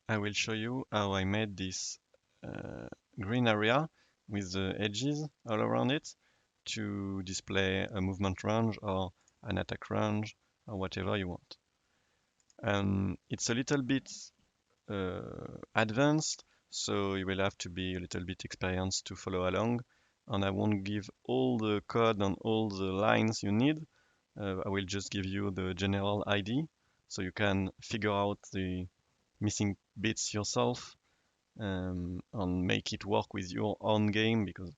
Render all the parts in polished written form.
I will show you how I made this green area with the edges all around it to display a movement range or an attack range or whatever you want. It's a little bit advanced, so you will have to be a little bit experienced to follow along. And I won't give all the code and all the lines you need. I will just give you the general ID so you can figure out the missing bits yourself and make it work with your own game, because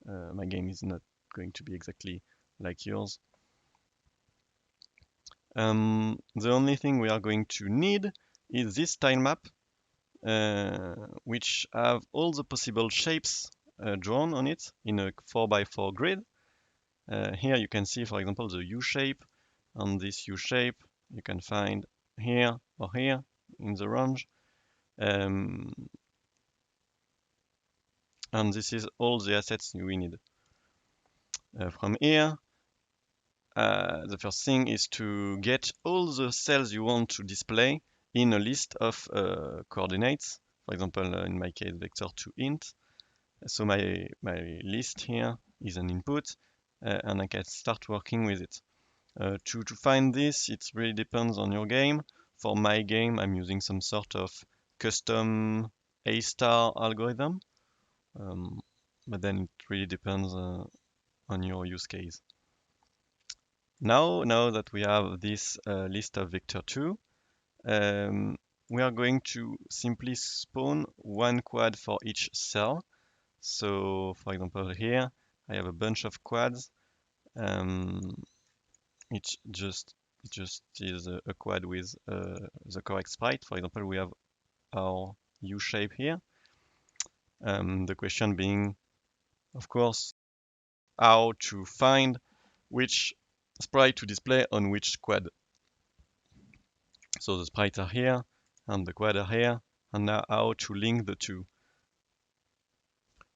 my game is not going to be exactly like yours. The only thing we are going to need is this tile map, which have all the possible shapes drawn on it in a 4x4 grid. Here you can see, for example, the U shape, and this U shape you can find here or here in the range. And this is all the assets we need. From here, the first thing is to get all the cells you want to display in a list of coordinates. For example, in my case, vector to int. So my list here is an input, and I can start working with it. To find this, it really depends on your game. For my game, I'm using some sort of custom A-star algorithm, but then it really depends on your use case. Now that we have this list of vector2, we are going to simply spawn one quad for each cell. So, for example, here I have a bunch of quads. It just is a quad with the correct sprite. For example, we have our U shape here. The question being, of course, how to find which sprite to display on which quad. So the sprites are here and the quad are here, and now how to link the two.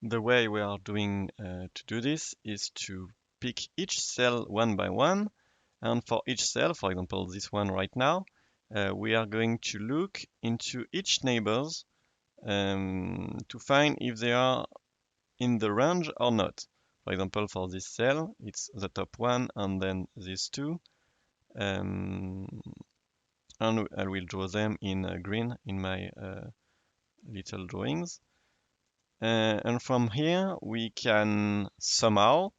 The way we are doing to do this is to pick each cell one by one, and for each cell, for example this one right now, we are going to look into each neighbors to find if they are in the range or not. For example, for this cell, it's the top one and then these two. And I will draw them in green in my little drawings. And from here, we can somehow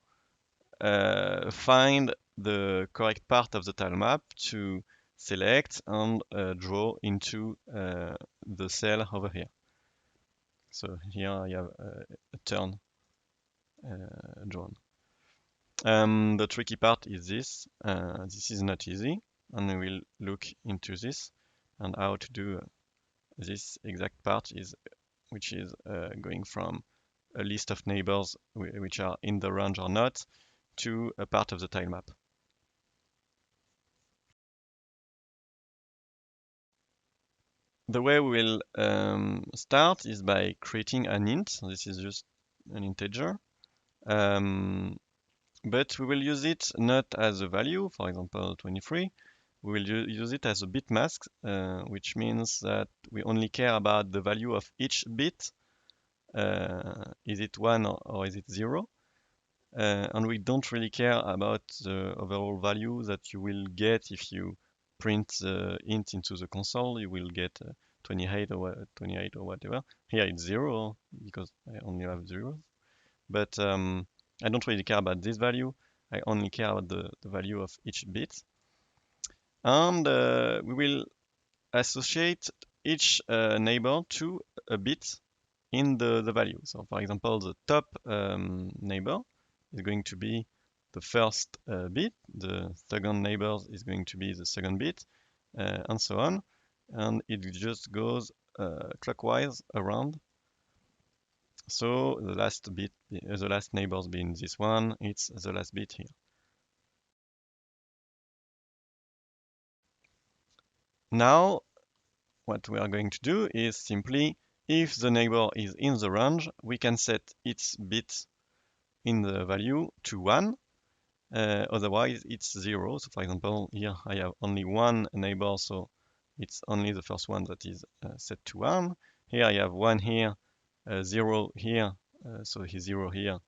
find the correct part of the tile map to select and draw into the cell over here. So here I have a turn drawn. The tricky part is this. This is not easy, and we will look into this and how to do this exact part, which is going from a list of neighbors which are in the range or not to a part of the tile map. The way we will start is by creating an int. This is just an integer. But we will use it not as a value, for example 23. We will use it as a bit mask, which means that we only care about the value of each bit. Is it 1 or is it 0? And we don't really care about the overall value that you will get if you print the int into the console. You will get 28 or 28 or whatever. Here it's 0 because I only have zeros. But I don't really care about this value. I only care about the value of each bit. And we will associate each neighbor to a bit in the value. So for example, the top neighbor is going to be the first bit, the second neighbor is going to be the second bit, and so on. And it just goes clockwise around. So the last bit, the last neighbors being this one, it's the last bit here. Now, what we are going to do is simply, if the neighbor is in the range, we can set its bit in the value to 1. Otherwise, it's 0. So for example, here I have only one neighbor, so it's only the first one that is set to 1. Here I have 1 here, 0 here, so he's 0 here,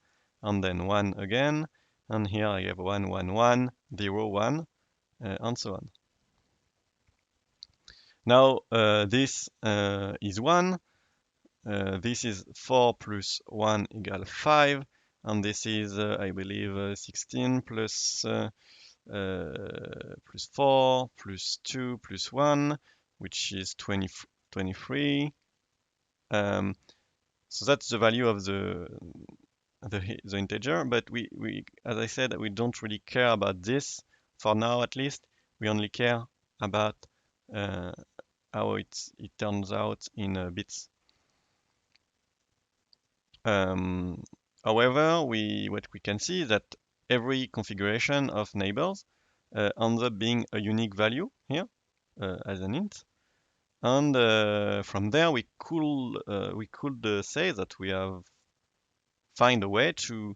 and then 1 again. And here I have 1, 1, 1, 0, 1, and so on. Now this is 1. This is 4 plus 1 equals 5. And this is, I believe, 16 plus 4 plus 2 plus 1, which is 23. So that's the value of the integer, but we, as I said, we don't really care about this for now, at least. We only care about how it turns out in bits. However, what we can see is that every configuration of neighbors ends up being a unique value here as an int. And from there, we could say that we have find a way to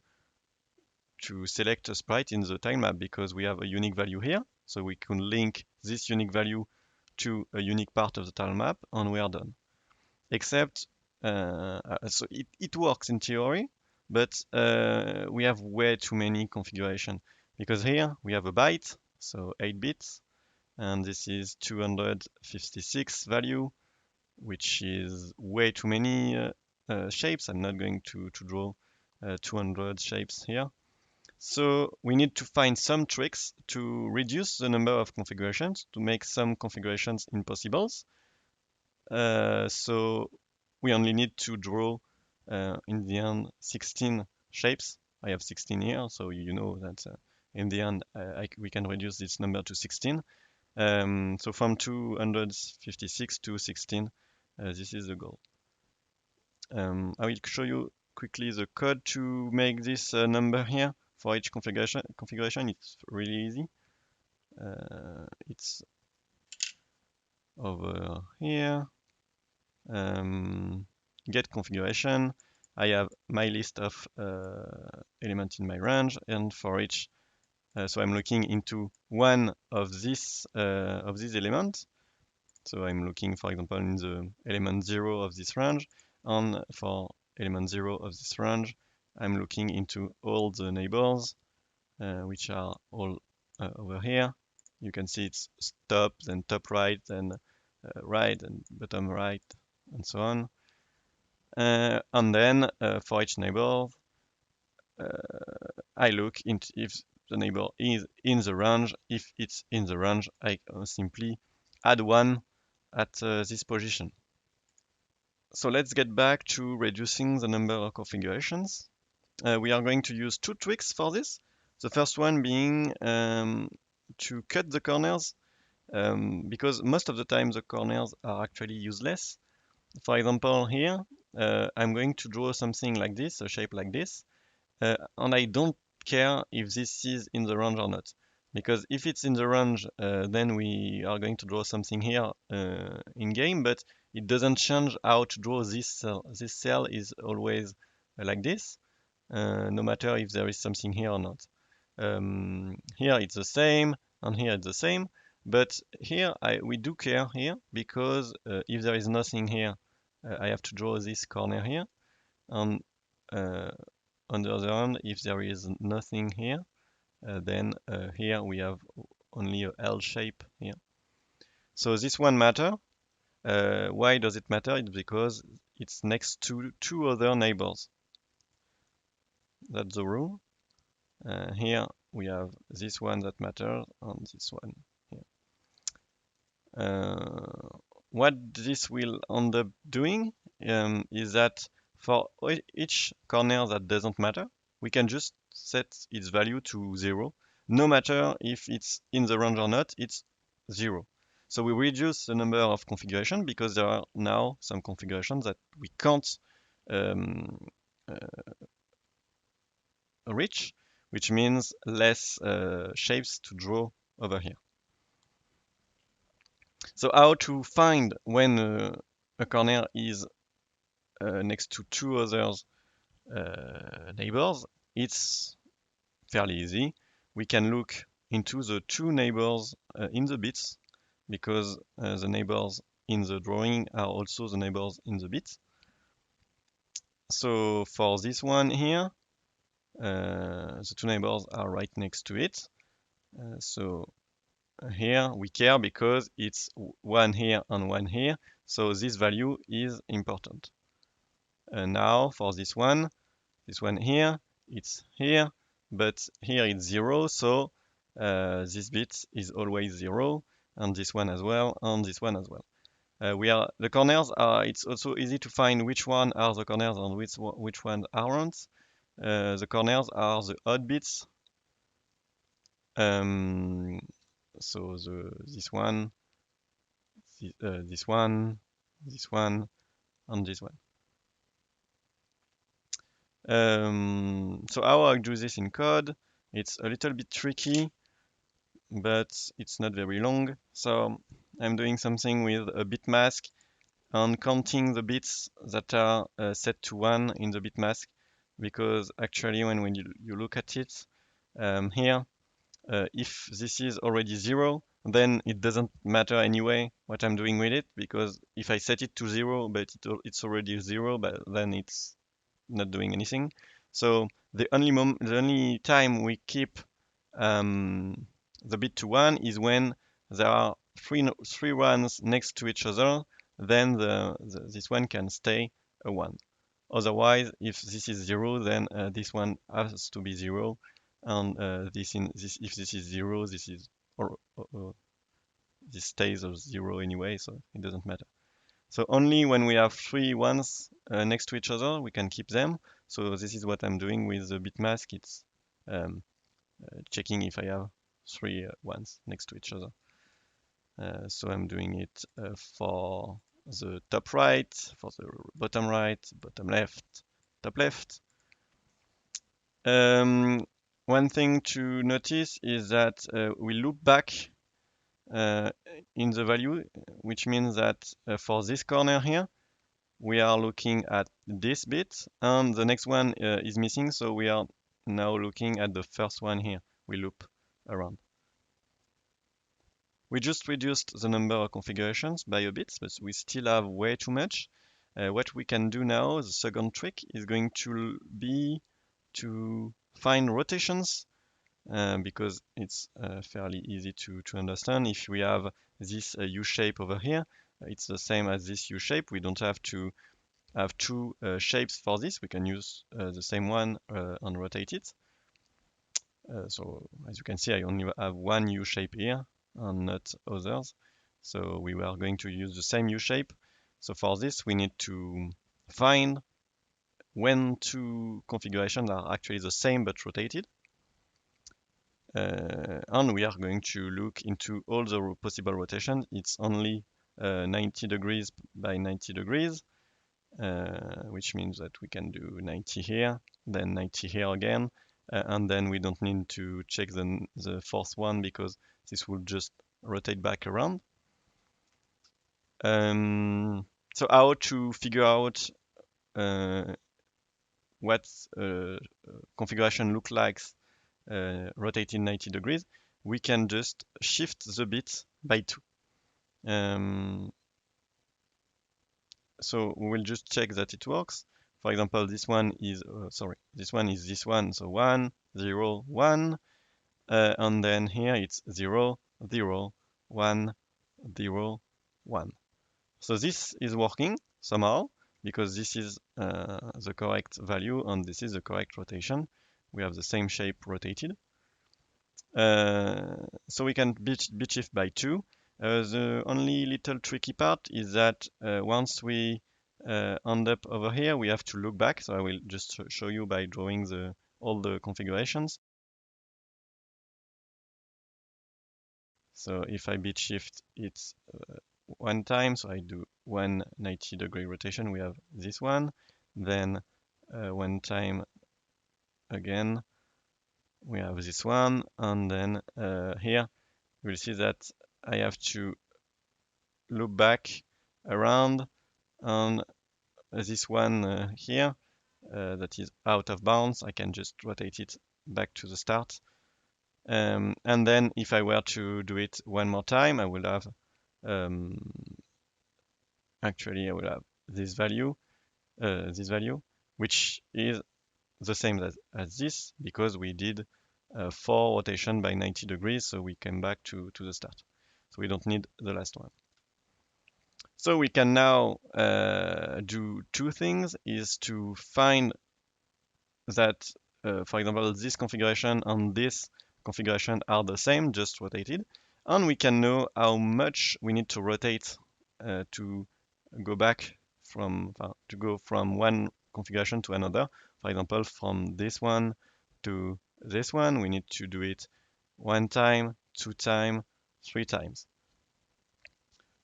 select a sprite in the tile map, because we have a unique value here. So we can link this unique value to a unique part of the tile map, and we are done. Except, so it works in theory, but we have way too many configuration, because here we have a byte, so 8 bits, and this is 256 value, which is way too many shapes. I'm not going to draw 200 shapes here. So we need to find some tricks to reduce the number of configurations, to make some configurations impossible. So we only need to draw in the end 16 shapes. I have 16 here, so you know that in the end we can reduce this number to 16. So from 256 to 16, this is the goal. I will show you quickly the code to make this number here for each configuration. It's really easy. It's over here. Get configuration. I have my list of elements in my range, and for each, so I'm looking into one of these elements. So I'm looking, for example, in the element 0 of this range, and for element 0 of this range, I'm looking into all the neighbors, which are all over here. You can see it's top, then top right, then right, and bottom right, and so on. And then for each neighbor, I look into if the neighbor is in the range. If it's in the range, I simply add 1 at this position. So let's get back to reducing the number of configurations. We are going to use 2 tricks for this. The first one being to cut the corners, because most of the time the corners are actually useless. For example, here, I'm going to draw something like this, a shape like this, and I don't care if this is in the range or not. Because if it's in the range, then we are going to draw something here in game, but it doesn't change how to draw this cell. This cell is always like this, no matter if there is something here or not. Here it's the same, and here it's the same, but here we do care here, because if there is nothing here, I have to draw this corner here, and on the other hand, if there is nothing here, then here we have only a L shape here. So this one matter. Why does it matter? It's because it's next to 2 other neighbors. That's the rule. Here we have this one that matters, and this one here. What this will end up doing is that for each corner that doesn't matter, we can just set its value to 0. No matter if it's in the range or not, it's 0. So we reduce the number of configurations, because there are now some configurations that we can't reach, which means less shapes to draw over here. So how to find when a corner is next to 2 other neighbors? It's fairly easy. We can look into the 2 neighbors in the bits. because the neighbors in the drawing are also the neighbors in the bit. So for this one here, the two neighbors are right next to it. So here we care because it's one here and one here. So this value is important. Now for this one here, it's here, but here it's 0, so this bit is always 0, and this one as well, and this one as well. The corners are, it's also easy to find which one are the corners and which one aren't. The corners are the odd bits. So this one, this one, this one, and this one. So how I do this in code, it's a little bit tricky, but it's not very long. So I'm doing something with a bit mask and counting the bits that are set to 1 in the bit mask, because actually when you look at it here, if this is already 0, then it doesn't matter anyway what I'm doing with it, because if I set it to 0 but it's already 0, but then it's not doing anything. So the only time we keep the bit to 1 is when there are three ones next to each other, then this one can stay a 1. Otherwise, if this is 0, then this one has to be 0, and if this is 0, this is or this stays as 0 anyway, so it doesn't matter. So only when we have three ones next to each other, we can keep them. So this is what I'm doing with the bit mask. It's checking if I have three ones next to each other. So I'm doing it for the top right, for the bottom right, bottom left, top left. One thing to notice is that we loop back in the value, which means that for this corner here, we are looking at this bit, and the next one is missing, so we are now looking at the first one here. We loop around. We just reduced the number of configurations by a bit, but we still have way too much. What we can do now, the second trick, is going to be to find rotations, because it's fairly easy to understand. If we have this U shape over here, it's the same as this U shape. We don't have to have two shapes for this. We can use the same one and rotate it. So as you can see, I only have one U shape here and not others. So we were going to use the same U shape. So for this, we need to find when two configurations are actually the same but rotated. And we are going to look into all the possible rotations. It's only 90 degrees by 90 degrees. Which means that we can do 90 here, then 90 here again, and then we don't need to check the fourth one because this will just rotate back around. So how to figure out what configuration look like rotated 90 degrees? We can just shift the bit by 2. So we will just check that it works. For example, this one is this one is this one, so 1 0 1, and then here it's 0 0 1 0 1. So this is working somehow because this is the correct value and this is the correct rotation. We have the same shape rotated. So we can bit shift by 2. The only little tricky part is that once we end up over here, we have to look back. So I will just show you by drawing all the configurations. So if I bit shift it one time, so I do 190-degree rotation, we have this one. Then one time again, we have this one. And then here, you'll see that I have to loop back around on this one here that is out of bounds. I can just rotate it back to the start. And then if I were to do it one more time, I will have um, actually I will have this value, which is the same as this because we did 4 rotation by 90 degrees, so we came back to the start. So we don't need the last one. So we can now do two things, is to find that, for example, this configuration and this configuration are the same, just rotated. And we can know how much we need to rotate to go back to go from one configuration to another. For example, from this one to this one, we need to do it 1 time, 2 times, 3 times.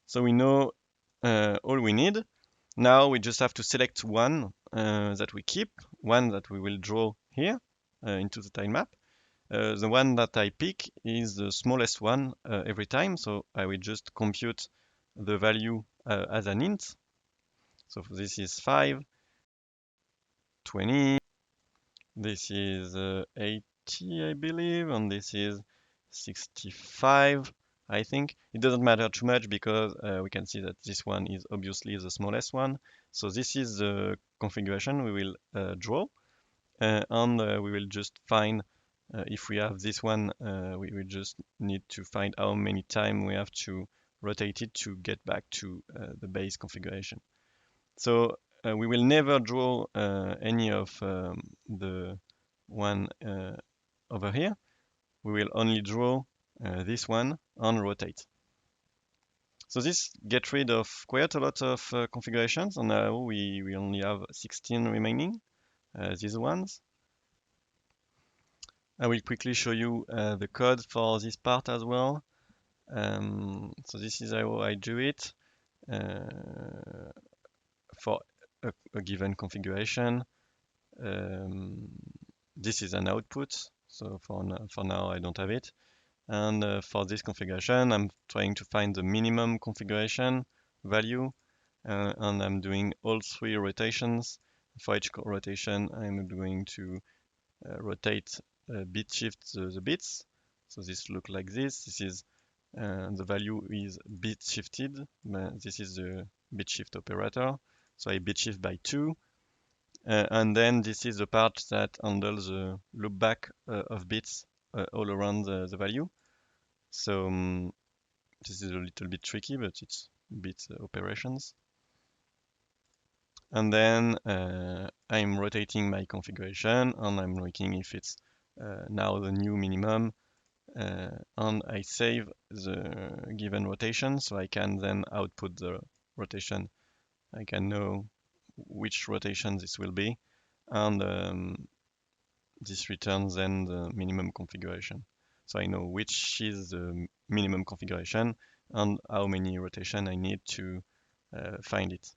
So we know all we need. Now we just have to select one that we keep, one that we will draw here into the tile map. The one that I pick is the smallest one every time, so I will just compute the value as an int. So this is 5, 20, this is 80, I believe, and this is 65, I think. It doesn't matter too much because we can see that this one is obviously the smallest one. So this is the configuration we will draw, and we will just find if we have this one, we will just need to find how many times we have to rotate it to get back to the base configuration. So we will never draw any of the one over here. We will only draw this one and rotate. So this gets rid of quite a lot of configurations, and now we only have 16 remaining, these ones. I will quickly show you the code for this part as well. So this is how I do it for a given configuration. This is an output, so for now I don't have it. And for this configuration, I'm trying to find the minimum configuration value, and I'm doing all 3 rotations. For each rotation, I'm going to rotate bit shift the bits. So this look like this. This is the value is bit shifted. This is the bit shift operator. So I bit shift by 2. And then this is the part that handles the loopback of bits all around the value. So this is a little bit tricky, but it's bit operations. And then I'm rotating my configuration, and I'm looking if it's now the new minimum, and I save the given rotation, so I can then output the rotation. I can know which rotation this will be, and this returns then the minimum configuration. So I know which is the minimum configuration and how many rotation I need to find it.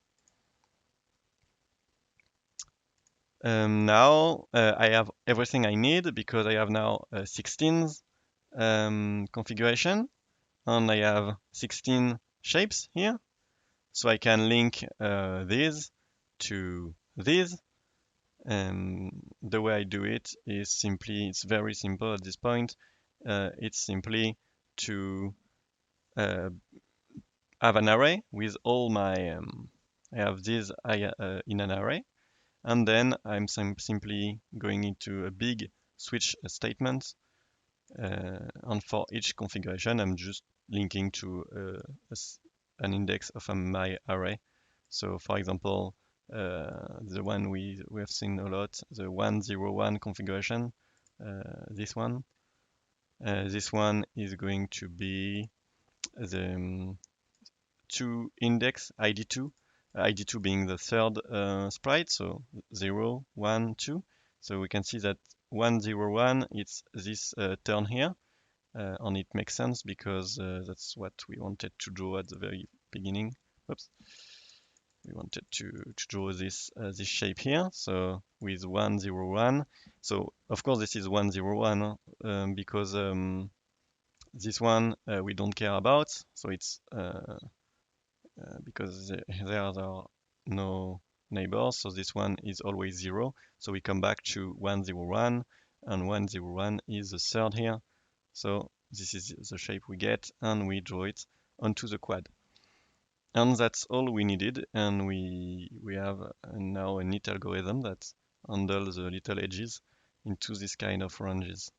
Now I have everything I need because I have now 16 configuration, and I have 16 shapes here. So I can link these to these. The way I do it is simply, it's very simple at this point. It's simply to have an array with all my, I have these in an array, and then I'm simply going into a big switch statement, and for each configuration I'm just linking to an index of my array. So for example, the one we have seen a lot, the 101 configuration, this one is going to be the 2 index ID2, ID2 being the third sprite, so 0, 1, 2. So we can see that 101, it's this turn here, and it makes sense because that's what we wanted to draw at the very beginning. Oops. We wanted to draw this shape here, so with 101. So of course this is 101 because this one we don't care about, so it's because there are no neighbors, so this one is always 0. So we come back to 101, and 101 is the third here. So this is the shape we get, and we draw it onto the quad. And that's all we needed, and we have now a neat algorithm that handles the little edges into this kind of ranges.